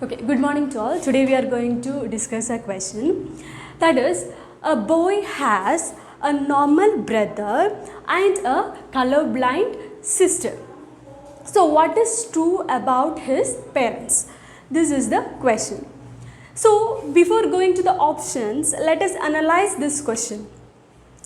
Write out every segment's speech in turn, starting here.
Okay, good morning to all. Today we are going to discuss a question, that is, a boy has a normal brother and a colorblind sister. So what is true about his parents? This is the question. So before going to the options, let us analyze this question.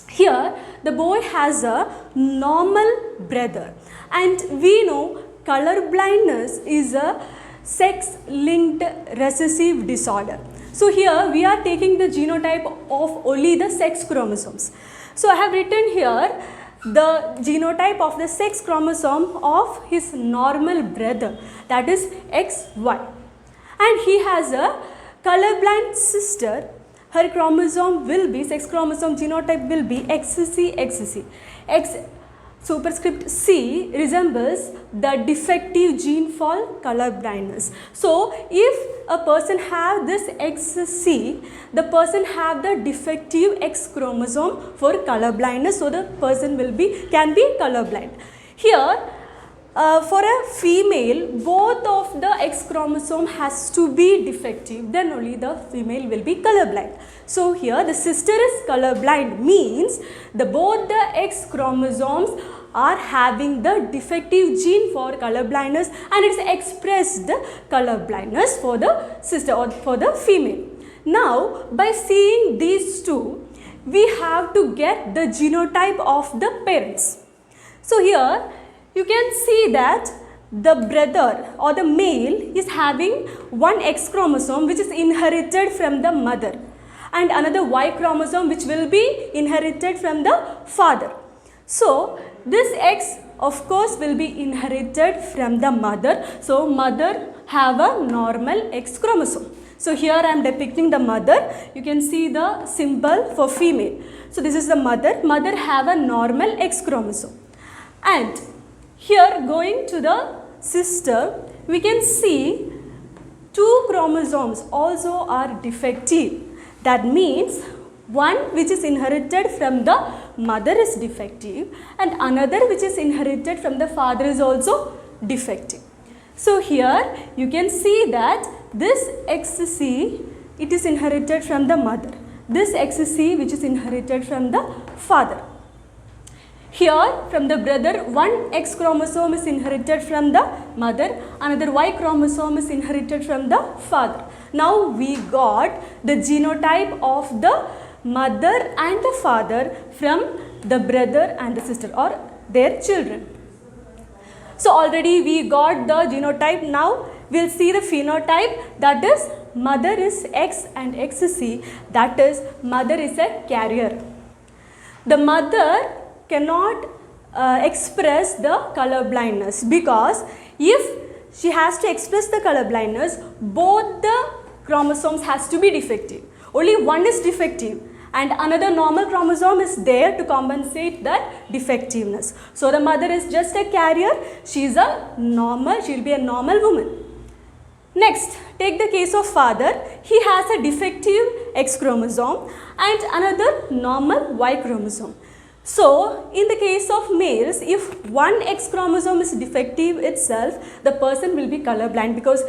Here the boy has a normal brother, and we know color blindness is a sex linked recessive disorder. So here we are taking the genotype of only the sex chromosomes. So I have written here the genotype of the sex chromosome of his normal brother, that is XY, and he has a colorblind sister. Her chromosome will be, sex chromosome genotype will be XC. X superscript C resembles the defective gene for color blindness. So if a person have this XC, the person have the defective X chromosome for color blindness, so the person can be color blind. Here for a female, both of the X chromosome has to be defective, then only the female will be colorblind. So here the sister is colorblind, means both the X chromosomes are having the defective gene for color blindness, and it is expressed color blindness for the sister or for the female. Now by seeing these two, we have to get the genotype of the parents. So here you can see that the brother or the male is having one X chromosome which is inherited from the mother, and another Y chromosome which will be inherited from the father. So this X of course will be inherited from the mother. So mother have a normal X chromosome. So here I am depicting the mother. You can see the symbol for female. So this is the mother. Mother have a normal X chromosome. And here going to the sister, we can see two chromosomes also are defective. That means one which is inherited from the mother is defective, and another which is inherited from the father is also defective. So here you can see that this XC, it is inherited from the mother. This XC which is inherited from the father. Here from the brother, one X chromosome is inherited from the mother, another Y chromosome is inherited from the father. Now we got the genotype of the mother and the father from the brother and the sister or their children. So already we got the genotype. Now we will see the phenotype, that is mother is X and XC, that is mother is a carrier. The mother cannot express the color blindness, because if she has to express the color blindness, both the chromosomes has to be defective. Only one is defective and another normal chromosome is there to compensate that defectiveness. So the mother is just a carrier, she is a normal, she will be a normal woman. Next, take the case of father. He has a defective X chromosome and another normal Y chromosome. So in the case of males, if one X chromosome is defective itself, the person will be colorblind, because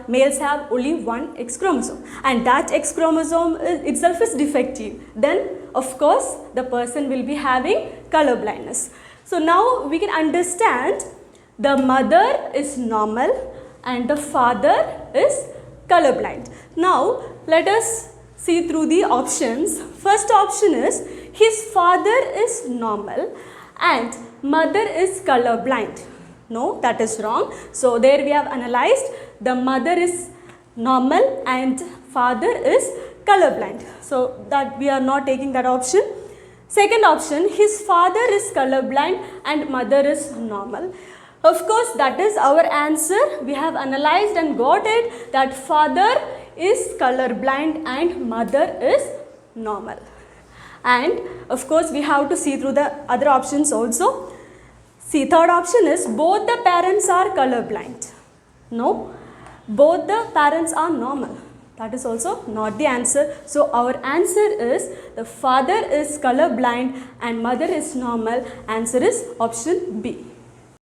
males have only one X chromosome, and that X chromosome itself is defective. Then of course the person will be having color blindness. So now we can understand the mother is normal and the father is colorblind. Now let us see through the options. First option is his father is normal and mother is colorblind. No, that is wrong. So there we have analyzed the mother is normal and father is colorblind. So that we are not taking that option. Second option, his father is colorblind and mother is normal. Of course, that is our answer. We have analyzed and got it that father is colorblind and mother is normal. And of course we have to see through the other options also. See, third option is both the parents are colorblind. No, both the parents are normal. That is also not the answer. So our answer is the father is colorblind and mother is normal. Answer is option B.